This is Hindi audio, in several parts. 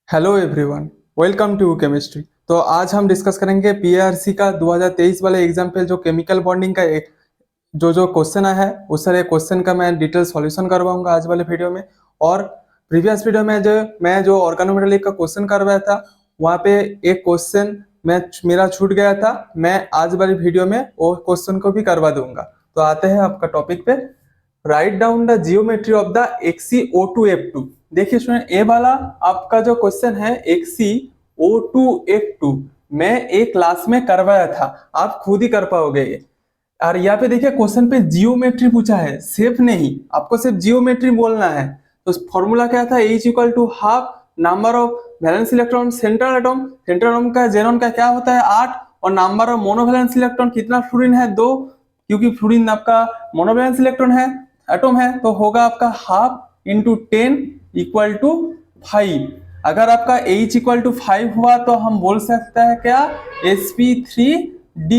Hello everyone, welcome to chemistry. तो आज हम डिस्कस करेंगे पीआरसी का 2023 वाले एग्जाम पे जो केमिकल बॉन्डिंग का एक जो क्वेश्चन आया है उस सारे क्वेश्चन का मैं डिटेल सॉल्यूशन करवाऊंगा आज वाले वीडियो में। और प्रीवियस वीडियो में जो मैं ऑर्गेनोमेटेलिक का क्वेश्चन करवाया था वहाँ पे एक क्वेश्चन मेरा छूट गया था। मैं आज वाली वीडियो में वो क्वेश्चन को भी करवा दूंगा। तो आते हैं आपका टॉपिक पे। Write down the geometry of the XeO2F2। देखिए सुनिए, ये वाला आपका जो क्वेश्चन है XeO2F2 मैं एक क्लास में करवाया था, आप खुद ही कर पाओगे ये। और यहाँ पे देखिए क्वेश्चन पे जियोमेट्री पूछा है, शेप नहीं, आपको सिर्फ जियोमेट्री बोलना है। तो फॉर्मूला क्या था, H equal to half number of valence electron central atom. Central atom का जेनॉन का क्या होता है 8, और नंबर ऑफ मोनोवैलेंस इलेक्ट्रॉन कितना फ्लोरीन है 2, क्योंकि फ्लोरीन आपका मोनोवैलेंस इलेक्ट्रॉन है, एटम है, तो होगा आपका हाफ इंटू 10 इक्वल टू 5। अगर आपका H इक्वल टू 5 हुआ तो हम बोल सकते हैं क्या, sp3d।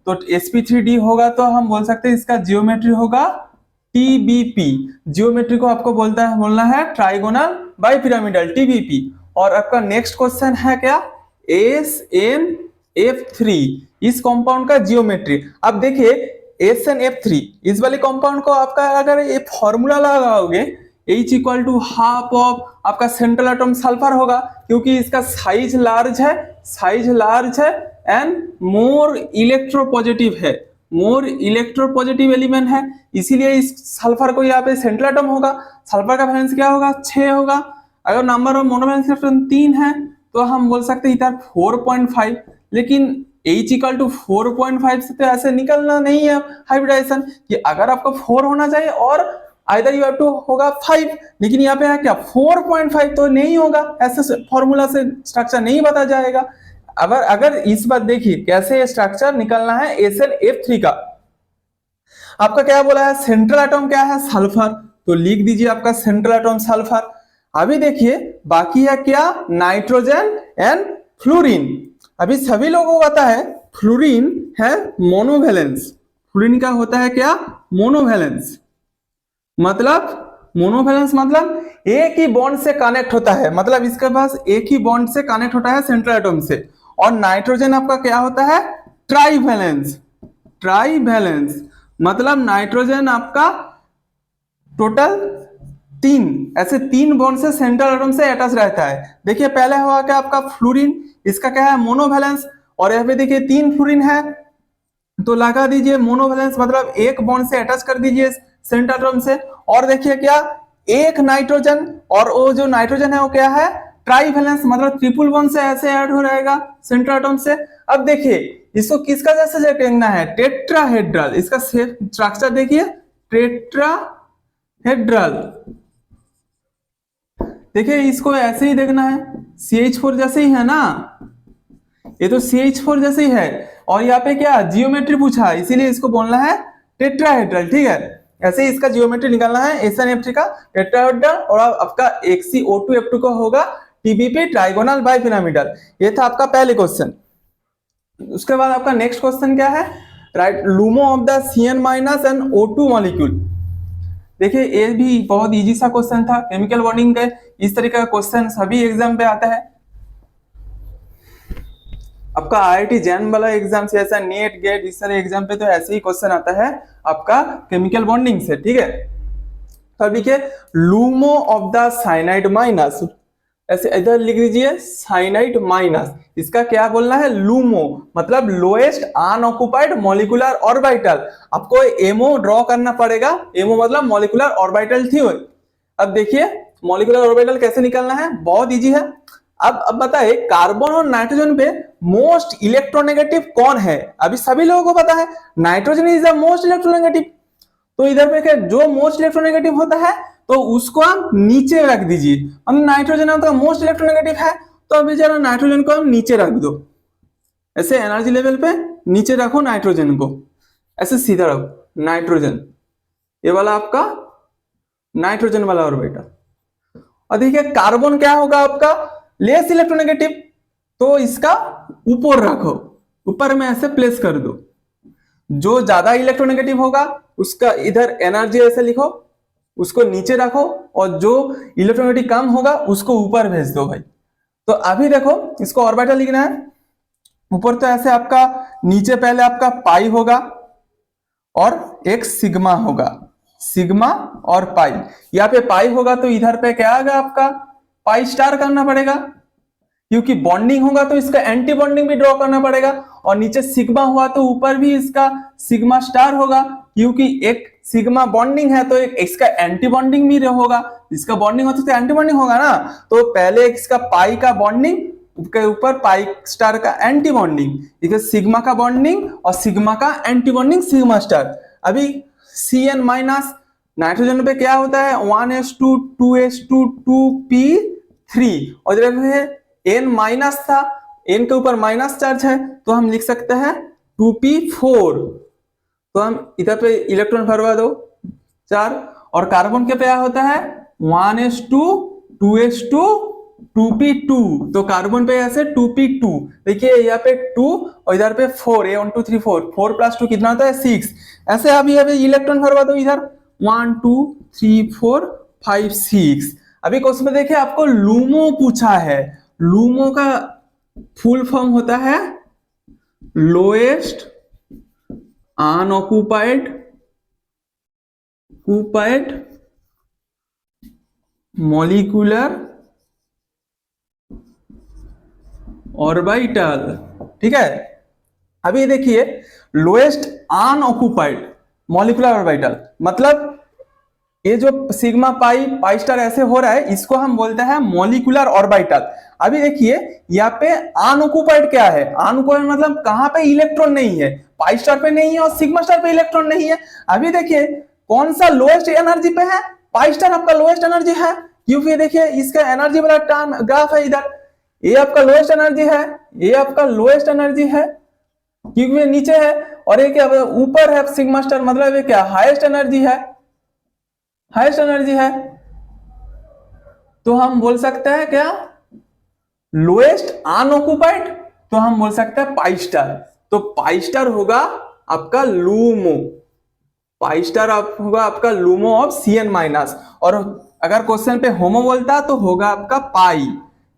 तो sp3d होगा तो हम बोल सकते हैं इसका जियोमेट्री होगा TBP। जियोमेट्री को आपको बोलना है ट्राइगोनल बाइपिरामिडल TBP। और आपका नेक्स्ट क्वेश्चन है क्या, SnF3, इस कंपाउंड का जियोमेट्री। अब देखिए SnF3 इस वाले कंपाउंड को आपका अगर ये फॉर्मूला लगाओगे H equal to half of आपका सेंट्रल एटम सल्फर होगा, क्योंकि इसका साइज लार्ज है एंड मोर इलेक्ट्रोपॉजिटिव है, मोर इलेक्ट्रोपॉजिटिव एलिमेंट है, इसीलिए इस सल्फर को यहाँ पे सेंट्रल एटम होगा। सल्फर का वैलेंस क्या होगा 6 होगा। अगर नंबर ऑफ मोनोवैलेंस इलेक्ट्रॉन 3 है तो हम बोल सकते हैं इधर 4.5। लेकिन H इक्वल टू 4.5 से तो ऐसे निकलना नहीं है हाइब्रिडाइजेशन कि अगर आपको 4 होना चाहिए और आइदर यू हैव टू होगा 5, लेकिन यहाँ पे है क्या 4.5 तो नहीं होगा, ऐसे फॉर्मूला से स्ट्रक्चर नहीं बता जाएगा। अगर इस बात देखिए कैसे स्ट्रक्चर निकलना है SnF3 का। आपका क्या बोला है, सेंट्रल एटम क्या है सल्फर, तो लिख दीजिए आपका सेंट्रल एटम सल्फर। अभी देखिए बाकी है क्या, नाइट्रोजन एंड फ्लोरीन। अभी सभी लोगों को पता है फ्लोरीन है मोनोवैलेंस। फ्लोरीन का होता है क्या, मोनोवैलेंस। मोनोवैलेंस मतलब एक ही बॉन्ड से कनेक्ट होता है, मतलब इसके पास एक ही बॉन्ड से कनेक्ट होता है सेंट्रल एटम से। और नाइट्रोजन आपका क्या होता है, ट्राईवैलेंस मतलब नाइट्रोजन आपका टोटल 3 ऐसे 3 बॉन्ड से सेंट्रल एटम से अटैच रहता है। देखिए पहले हुआ क्या आपका फ्लोरीन, इसका क्या है मोनोवैलेंस, और यहाँ पे देखिए 3 फ्लोरीन है तो लगा दीजिए मोनोवैलेंस, मतलब एक बॉन्ड से अटैच कर दीजिए सेंट्रल एटम से। और देखिए क्या, एक नाइट्रोजन, और वो जो नाइट्रोजन है वो क्या है ट्राईवैलेंस, मतलब ट्रिपल बॉन्ड से ऐसे ऐड हो रहेगा सेंट्रल एटम से। अब देखिए इसको किसका जैसे देखना है, टेट्राहेड्रल। इसका स्ट्रक्चर देखिए टेट्राहेड्रल। देखिए इसको ऐसे ही देखना है, CH4 जैसे ही है ना, ये तो CH4 जैसे ही है। और यहाँ पे क्या जियोमेट्री पूछा है, इसीलिए इसको बोलना है टेट्राहेड्रल, ठीक है। ऐसे ही इसका जियोमेट्री निकालना है SnF3 का टेट्राहेड्रल, और आपका XeO2F2 का होगा TBP ट्राइगोनल बाइपिरामिडल। ये था आपका पहले क्वेश्चन। उसके बाद आपका नेक्स्ट क्वेश्चन क्या है, right LUMO of the CN- and O2 molecule. देखिए ये भी बहुत इजी सा क्वेश्चन था, केमिकल बॉन्डिंग का इस तरीके का क्वेश्चन सभी एग्जाम पे आता है। आपका IIT जैन वाला एग्जाम से, ऐसा नेट गेट इस सारे एग्जाम पे तो ऐसे ही क्वेश्चन आता है आपका केमिकल बॉन्डिंग से, ठीक है। तो देखिए LUMO of the cyanide minus, ऐसे इधर लिख दीजिए साइनाइड माइनस, इसका क्या बोलना है लूमो, मतलब लोएस्ट अनऑक्युपाइड मॉलिक्यूलर ऑर्बिटल। आपको एमओ ड्रॉ करना पड़ेगा, एमओ मतलब मॉलिक्यूलर ऑर्बिटल थ्योरी। अब देखिए मॉलिक्यूलर ऑर्बिटल कैसे निकालना है, बहुत इजी है। अब बताइए कार्बन और नाइट्रोजन पे मोस्ट इलेक्ट्रोनेगेटिव कौन है। अभी सभी लोगों को पता है nitrogen is the most electronegative, तो इधर पे जो मोस्ट इलेक्ट्रोनेगेटिव होता है तो उसको हम नीचे रख दीजिए। हम नाइट्रोजन आपका मोस्ट इलेक्ट्रोनेगेटिव है तो अभी जरा नाइट्रोजन को हम नीचे रख दो, ऐसे एनर्जी लेवल पे नीचे रखो नाइट्रोजन को, ऐसे सीधा रखो नाइट्रोजन, ये वाला आपका नाइट्रोजन वाला ऑर्बिटल। और देखिए कार्बन क्या होगा आपका लेस इलेक्ट्रोनेगेटिव, तो इसका ऊपर रखो, ऊपर में ऐसे प्लेस कर दो। जो ज्यादा इलेक्ट्रोनेगेटिव होगा उसका इधर एनर्जी ऐसे लिखो, उसको नीचे रखो, और जो इलेक्ट्रोनेगेटिव कम होगा उसको ऊपर भेज दो भाई। तो अभी देखो इसको ऑर्बिटल लिखना है। ऊपर तो ऐसे आपका, नीचे पहले आपका पाई होगा और एक सिग्मा होगा, सिग्मा और पाई। यहाँ पे पाई होगा तो इधर पे क्या आएगा आपका, पाई स्टार करना पड़ेगा, क्योंकि बॉन्डिंग होगा तो इसका एंटी बॉन्डिंग भी ड्रॉ करना पड़ेगा। और नीचे सिग्मा हुआ तो ऊपर भी इसका सिग्मा स्टार होगा, क्योंकि एक सिग्मा बॉन्डिंग है तो एक इसका एंटी बॉन्डिंग भी होगा। इसका बॉन्डिंग होता तो एंटी बॉन्डिंग होगा ना। तो पहले इसका पाई का बॉन्डिंग के ऊपर पाई स्टार का एंटी बॉन्डिंग, इधर सिग्मा का बॉन्डिंग और सिग्मा का एंटी बॉन्डिंग सिग्मा स्टार। अभी Cn माइनस नाइट्रोजन पे क्या होता है 1s2 2s2 2p3 और इधर N माइनस था, N के ऊपर माइनस चार्ज है तो हम लिख सकते हैं 2p4। तो हम इधर पे इलेक्ट्रॉन भरवा दो 4। और कार्बन के पे क्या होता है 1s2 2s2 2p2। तो कार्बन पे ऐसे 2p2, देखिए यहाँ पे 2 और इधर पे 4, ये 1 2 3 4, 4 प्लस 2 कितना होता है 6। ऐसे अभी अभी इलेक्ट्रॉन भरवा दो इधर 1 2 3 4 5 6। अभी क्वेश्चन में देखिए आपको लूमो पूछा है। लूमो का फुल फॉर्म होता है लोएस्ट अनऑक्युपाइड मॉलिक्यूलर ऑर्बिटल। ठीक है, अभी देखिए लोएस्ट अनऑक्युपाइड मॉलिक्यूलर ऑर्बिटल मतलब ये जो सिग्मा पाई पाई स्टार ऐसे हो रहा है इसको हम बोलते हैं मॉलिक्यूलर ऑर्बिटल। अभी देखिए यहाँ पे अनऑक्युपाइड क्या है, अनऑक्युपाइड मतलब कहां पे इलेक्ट्रॉन नहीं है, पाई स्टार पे नहीं है और सिग्मा स्टार पे इलेक्ट्रॉन नहीं है। अभी देखिए कौन सा लोएस्ट एनर्जी पे है, पाई स्टार आपका लोएस्ट एनर्जी है, क्योंकि देखिए इसका एनर्जी वाला टर्म ग्राफ है इधर, ये आपका लोएस्ट एनर्जी है, ये आपका लोएस्ट एनर्जी है क्योंकि ये नीचे है, और ये क्या ऊपर है सिग्मा स्टार मतलब ये क्या हाईएस्ट एनर्जी है, हाईएस्ट एनर्जी है। तो हम बोल सकते हैं क्या लोएस्ट अनऑक्युपाइड, तो हम बोल सकते हैं पाई स्टार। तो पाई स्टार होगा आपका लूमो, पाई स्टार होगा आपका लूमो ऑफ Cn माइनस। और अगर क्वेश्चन पे होमो बोलता तो होगा आपका पाई,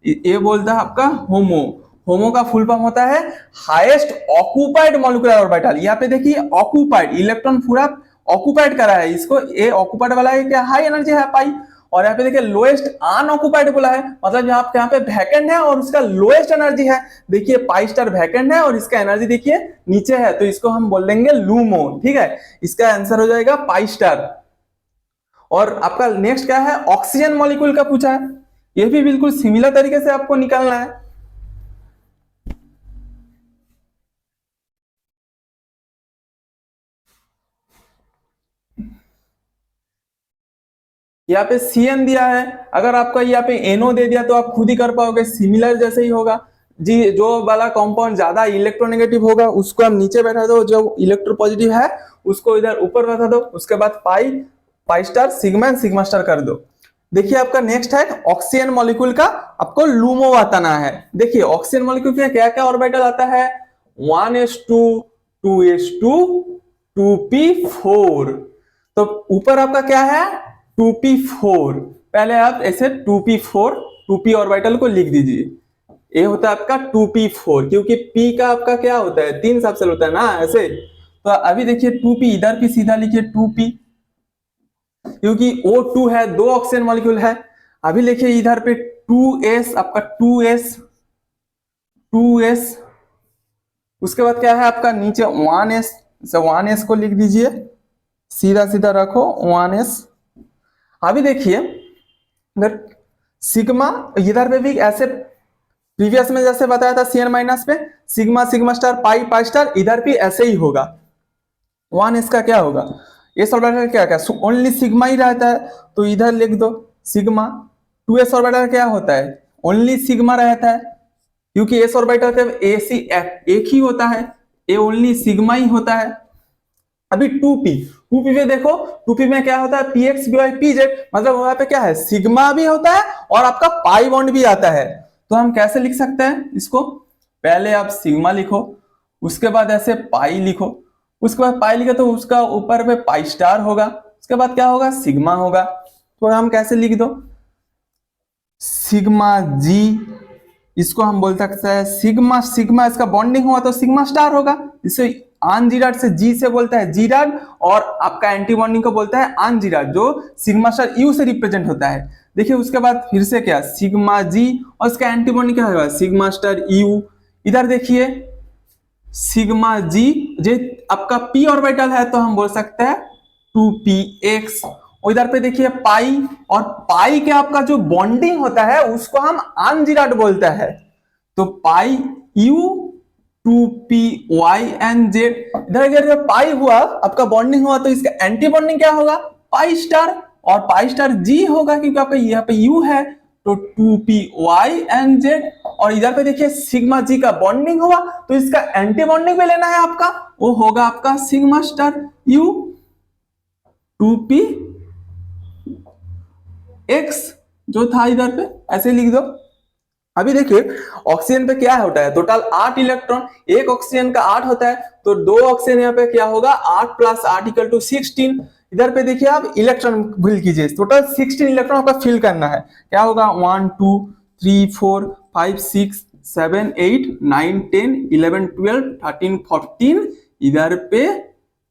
ये बोलता है आपका होमो। होमो का फुल फॉर्म होता है हाईएस्ट ऑक्युपाइड मॉलिक्यूलर ऑर्बिटल। यहाँ पे देखिए ऑक्युपाइड, इलेक्ट्रॉन पूरा ऑक्युपाइड करा है इसको, ये ऑक्युपाइड वाला है क्या हाई एनर्जी है पाई। और यहाँ पे देखिए लोएस्ट अनऑक्युपाइड बोला है मतलब यहाँ पे वैकेंट है और उसका लोएस्ट एनर्जी है। देखिए पाई स्टार वैकेंट है और इसका एनर्जी देखिए नीचे है, तो इसको हम बोल देंगे लूमो। ठीक है, इसका आंसर हो जाएगा पाई स्टार। और आपका नेक्स्ट क्या है ऑक्सीजन मॉलिक्यूल का पूछा है, ये भी बिल्कुल सिमिलर तरीके से आपको निकालना है। यहाँ पे Cn दिया है, अगर आपका यहाँ पे NO दे दिया तो आप खुद ही कर पाओगे, सिमिलर जैसे ही होगा जी। जो वाला कंपाउंड ज्यादा इलेक्ट्रोनेगेटिव होगा उसको हम नीचे बैठा दो, जो इलेक्ट्रोपॉजिटिव है उसको इधर ऊपर बैठा दो, उसके बाद pi pi star sigma and sigma star कर दो। देखिए आपका नेक्स्ट है ऑक्सीजन मॉलिक्यूल का आपको लूमो बताना है। देखिए ऑक्सीजन मॉलिक्यूल में क्या क्या ऑर्बिटल आता है 1s2 2s2 2p4। तो ऊपर आपका क्या है 2p4, पहले आप ऐसे 2p4 2p ऑर्बिटल को लिख दीजिए, ये होता है आपका 2p4 क्योंकि p का आपका क्या होता है 3 सबसेल होता है ना ऐसे। तो अभी देखिए 2p इधर भी सीधा लिखिए 2p, क्योंकि O2 है, 2 ऑक्सीजन मॉलिक्यूल है। अभी लिखिए इधर पे 2s, आपका 2s, उसके बाद क्या है आपका नीचे 1s, 1s को लिख दीजिए, सीधा सीधा रखो 1s। अभी देखिए अगर सिग्मा इधर पे भी ऐसे प्रीवियस में जैसे बताया था Cn माइनस पे सिग्मा सिग्मा स्टार पाई पाई स्टार, इधर भी ऐसे ही होगा। 1s का क्या होगा एस ऑर्बिटल क्या क्या ओनली सिग्मा ही रहता है, तो इधर लिख दो सिग्मा। 2s ऑर्बिटल क्या होता है ओनली सिग्मा रहता है, क्योंकि एस ऑर्बिटल का एक ही होता है, ये ओनली सिग्मा ही होता है। अभी 2p में देखो 2p में क्या होता है px by pz, मतलब वहां पे क्या है सिग्मा भी होता है और आपका पाई बॉन्ड भी आता है। तो हम कैसे लिख सकते हैं इसको, पहले आप सिग्मा लिखो, उसके बाद ऐसे पाई लिखो, उसके बाद पाई लिखे तो उसका ऊपर पे पाई स्टार होगा, उसके बाद क्या होगा सिग्मा होगा। तो हम कैसे लिख दो सिग्मा जी इसको हम बोल सकते हैं सिग्मा। सिग्मा इसका बॉन्डिंग हुआ तो सिग्मा स्टार होगा। इसे अनजीराड से जी से बोलता है जीराड, और आपका एंटी बॉन्डिंग को बोलता है अनजीराड, जो सिग्मा स्टार यू से रिप्रेजेंट होता है। देखिए उसके बाद फिर से क्या सिग्मा जी, और इसका एंटी बॉन्डिंग क्या होगा सिग्मा स्टार यू। इधर देखिए सिग्मा जी, जो आपका पी ऑर्बिटल है तो हम बोल सकते हैं 2px। और इधर पे देखिए पाई, और पाई के आपका जो बॉन्डिंग होता है उसको हम अनजीराड बोलते हैं, तो पाई यू 2pyn z। इधर अगर पाई हुआ आपका बॉन्डिंग हुआ तो इसका एंटी बॉन्डिंग क्या होगा पाई स्टार, और पाई स्टार जी होगा क्योंकि आपका यहाँ पे यू है तो 2pyn z। और इधर पे देखिए सिग्मा जी का बॉन्डिंग हुआ तो इसका एंटी बॉन्डिंग भी लेना है आपका, वो होगा आपका sigma star you 2p x, जो था इधर पे ऐसे लिख दो। अभी देखिए ऑक्सीजन पे क्या होता है टोटल 8 इलेक्ट्रॉन, एक ऑक्सीजन का 8 होता है तो 2 ऑक्सीजन यहाँ पे क्या होगा 8 + 8 = 16। इधर पे देखिए आप इलेक्ट्रॉन फिल कीजिए, टोटल 16 इलेक्ट्रॉन आपका फिल करना है। क्या होगा 1 2 3 4 5 6 7 8 9 10 11 12 13 14, इधर पे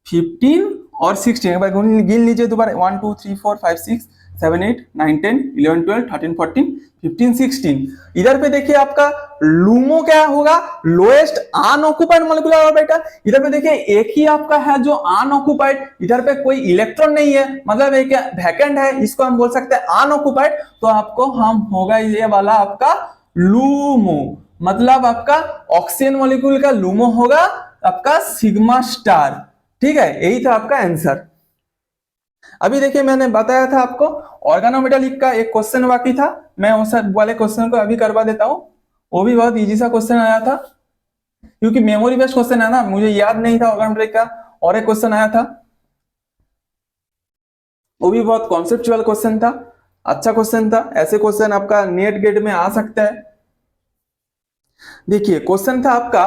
15 और 16। एक बार गिन लीजिए दोबारा 1 2 3 4 5 6 7 8 9 10 11 12 13 14 15 16। इधर पे देखिए आपका लूमो क्या होगा लोएस्ट अनऑक्युपाइड मॉलिक्यूलर ऑर्बिटल। इधर पे देखिए एक ही आपका है जो अनऑक्युपाइड, इधर पे कोई इलेक्ट्रॉन नहीं है, मतलब एक वैकेंट है, इसको हम बोल सकते हैं अनऑक्युपाइड। तो आपको हम होगा ये वाला आपका लूमो, मतलब आपका ऑक्सीजन मॉलिक्यूल का लूमो होगा आपका सिग्मा स्टार। ठीक है, यही था आपका आंसर। अभी देखिए मैंने बताया था आपको ऑर्गेनोमेटालिक का एक क्वेश्चन बाकी था, मैं वो सब वाले क्वेश्चन को अभी करवा देता हूँ। वो भी बहुत इजी सा क्वेश्चन आया था, क्योंकि मेमोरी बेस्ड क्वेश्चन है ना, मुझे याद नहीं था ऑर्गेनोमेटालिक का, और एक क्वेश्चन आया था वो भी बहुत कॉन्सेप्चुअल क्वेश्चन था, अच्छा क्वेश्चन था। ऐसे क्वेश्चन आपका नेट गेट में आ सकता है। देखिए क्वेश्चन था आपका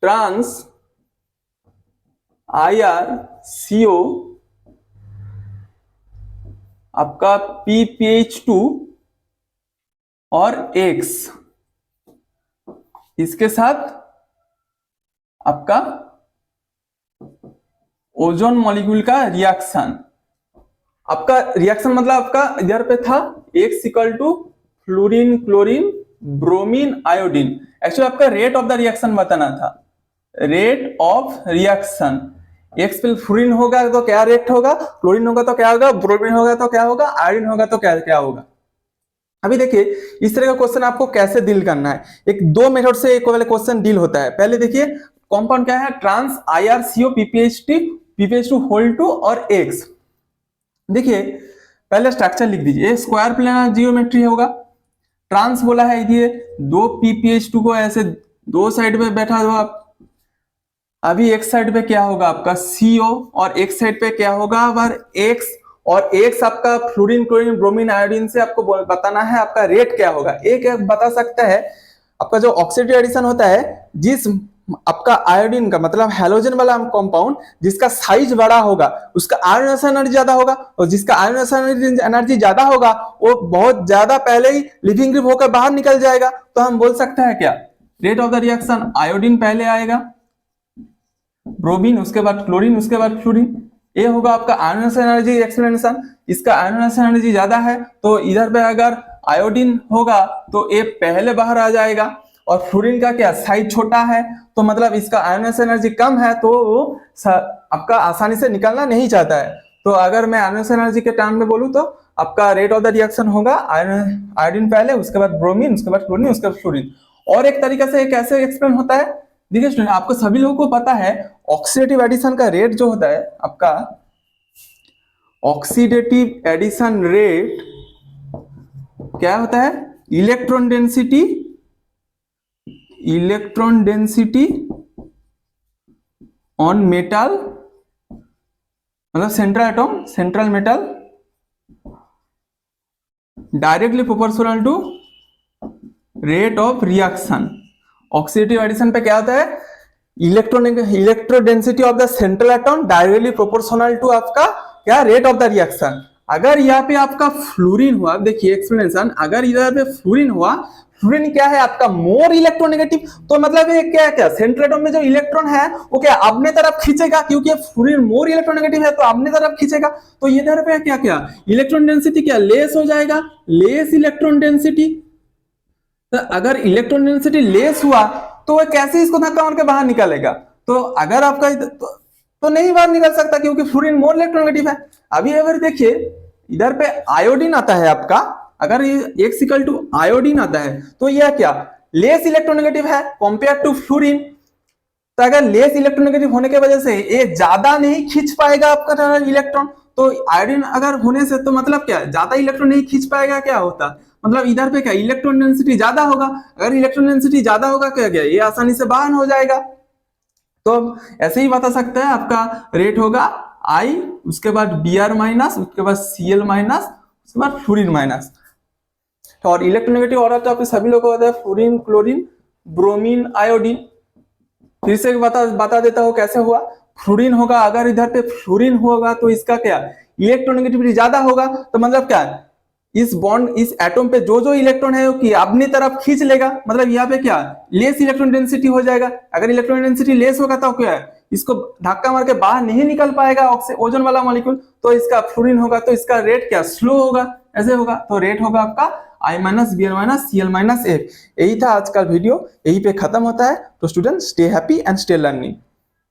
ट्रांस IrCO आपका PPH2 और X, इसके साथ आपका ओजोन मॉलिक्यूल का रिएक्शन। आपका रिएक्शन मतलब आपका इधर पे था X = fluorine chlorine bromine iodine. Actually आपका रेट ऑफ द रिएक्शन बताना था, रेट ऑफ रिएक्शन। एक्स पे फ्लोरीन होगा तो क्या रेट होगा, क्लोरीन होगा तो क्या होगा, ब्रोमीन होगा तो क्या होगा, आयोडीन होगा तो क्या क्या होगा। अभी देखिए इस तरह का क्वेश्चन आपको कैसे डील करना है। एक दो मेथड से एक वाला क्वेश्चन डील होता है। पहले देखिए कंपाउंड क्या है ट्रांस IrCO PPH2 होल 2 और X। देखिए पहले स्ट्रक्चर लिख दीजिए, स्क्वायर प्लेनर जियोमेट्री होगा। ट्रांस बोला है ये दो PPH2 को ऐसे दो साइड पे बैठा दो आप। अभी एक साइड पे क्या होगा आपका CO और एक साइड पे क्या होगा बार X, और X आपका फ्लोरीन क्लोरीन ब्रोमीन आयोडीन से आपको बताना है आपका रेट क्या होगा। एक बता सकता है आपका जो ऑक्सीडेटिव एडिशन होता है, जिस आपका आयोडीन का मतलब हैलोजन वाला कंपाउंड जिसका साइज बड़ा होगा उसका आयोनाइजेशन एनर्जी ज्यादा होगा, और जिसका आयोनाइजेशन एनर्जी ज्यादा होगा वो बहुत ज्यादा पहले ही लिविंग ग्रुप होकर बाहर निकल जाएगा। तो हम बोल सकते हैं क्या rate of the reaction iodine पहले आएगा, ब्रोमीन उसके बाद क्लोरीन उसके बाद फ्लोरीन। ये होगा आपका आयोनाइजेशन एनर्जी एक्सप्लेनेशन। इसका आयोनाइजेशन एनर्जी ज्यादा है तो इधर पे अगर आयोडीन होगा तो ये पहले बाहर आ जाएगा, और फ्लोरीन का क्या साइज छोटा है तो मतलब इसका आयोनाइजेशन एनर्जी कम है तो वो आपका आसानी से निकलना नहीं चाहता है। तो अगर मैं आयोनाइजेशन एनर्जी के टर्म में बोलूं तो आपका रेट ऑफ द रिएक्शन होगा आयोडीन पहले उसके बाद ब्रोमीन उसके बाद क्लोरीन उसके बाद फ्लोरीन। और एक तरीके से कैसे एक्सप्लेन होता है देखिए स्टूडेंट, आपको सभी लोगों को पता है ऑक्सीडेटिव एडिशन का रेट जो होता है आपका ऑक्सीडेटिव एडिशन रेट क्या होता है इलेक्ट्रॉन डेंसिटी ऑन मेटल, मतलब central metal directly proportional to rate of reaction. Oxidative addition पे क्या होता है electro density of the central atom directly proportional to आपका क्या रेट ऑफ द रिएक्शन। अगर यहाँ पे आपका फ्लोरीन हुआ, देखिए एक्सप्लेनेशन, अगर इधर पे फ्लोरीन हुआ, फ्लोरीन क्या है आपका मोर इलेक्ट्रोनेगेटिव, तो मतलब ये क्या क्या सेंट्रल एटम में जो इलेक्ट्रॉन है वो क्या अपने तरफ खींचेगा, क्योंकि फ्लोरीन मोर इलेक्ट्रोनेगेटिव है तो अपने तरफ खींचेगा, तो इधर पे क्या क्या इलेक्ट्रॉन डेंसिटी क्या लेस हो जाएगा, लेस इलेक्ट्रॉन डेंसिटी। तो अगर इलेक्ट्रॉन डेंसिटी लेस हुआ तो वह कैसे इसको धक्का मार के बाहर निकालेगा, तो अगर आपका तो नहीं बाहर निकल सकता क्योंकि फ्लोरीन मोर इलेक्ट्रोनेगेटिव है। अभी अगर देखिए इधर पे आयोडीन आता है आपका, अगर ये एक्स इक्वल टू आयोडीन आता है तो यह क्या लेस इलेक्ट्रोनेगेटिव है कंपेयर टू फ्लोरीन। तो अगर लेस इलेक्ट्रोनेगेटिव होने की वजह से ये ज्यादा नहीं खींच पाएगा आपका इलेक्ट्रॉन, तो आयोडीन अगर होने से तो मतलब क्या ज्यादा इलेक्ट्रॉन नहीं खींच पाएगा, क्या होता मतलब इधर पे क्या इलेक्ट्रॉन डेंसिटी ज्यादा होगा, अगर इलेक्ट्रॉन डेंसिटी ज्यादा होगा क्या क्या ये आसानी से बाहर हो जाएगा। तो ऐसे ही बता सकते हैं आपका रेट होगा आई, उसके बाद Br माइनस, उसके बाद Cl माइनस, उसके बाद फ्लोरीन माइनस। और इलेक्ट्रोनेगेटिव और तो आप सभी लोगों को पता है फ्लोरीन, क्लोरीन, ब्रोमीन, आयोडीन। फिर से बता देता हूं कैसे हुआ। फ्लोरीन होगा, अगर इधर पे फ्लोरीन होगा तो इसका क्या इलेक्ट्रोनेगेटिविटी ज्यादा होगा, तो मतलब क्या इस बॉन्ड इस एटम पे जो जो इलेक्ट्रॉन है वो अपनी तरफ खींच लेगा, मतलब यहाँ पे क्या लेस इलेक्ट्रॉन डेंसिटी हो जाएगा। अगर इलेक्ट्रॉन डेंसिटी लेस होगा तो क्या है इसको धक्का मार के बाहर नहीं निकल पाएगा ओजोन वाला मॉलिक्यूल, तो इसका फ्लोरीन होगा तो इसका रेट क्या स्लो होगा, ऐसे होगा। तो रेट होगा आपका I minus Br minus Cl minus F। यही था आज का वीडियो, यही पे खत्म होता है। तो student stay happy and stay learning.